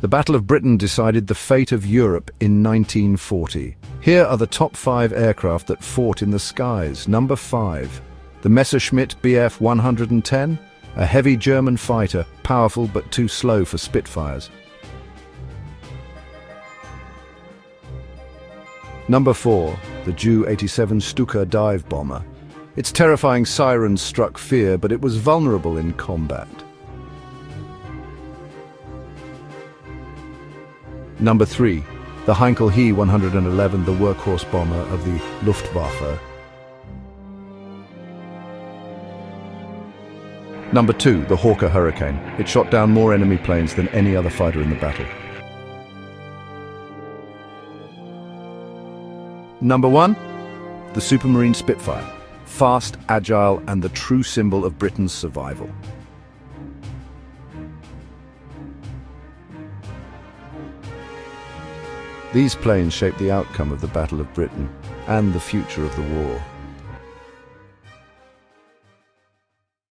The Battle of Britain decided the fate of Europe in 1940. Here are the top 5 aircraft that fought in the skies. Number 5, the Messerschmitt Bf 110, a heavy German fighter, powerful but too slow for Spitfires. Number 4, the Ju-87 Stuka dive bomber. Its terrifying sirens struck fear, but it was vulnerable in combat. Number 3, the Heinkel He 111, the workhorse bomber of the Luftwaffe. Number 2, the Hawker Hurricane. It shot down more enemy planes than any other fighter in the battle. Number 1, the Supermarine Spitfire. Fast, agile, and the true symbol of Britain's survival. These planes shaped the outcome of the Battle of Britain and the future of the war.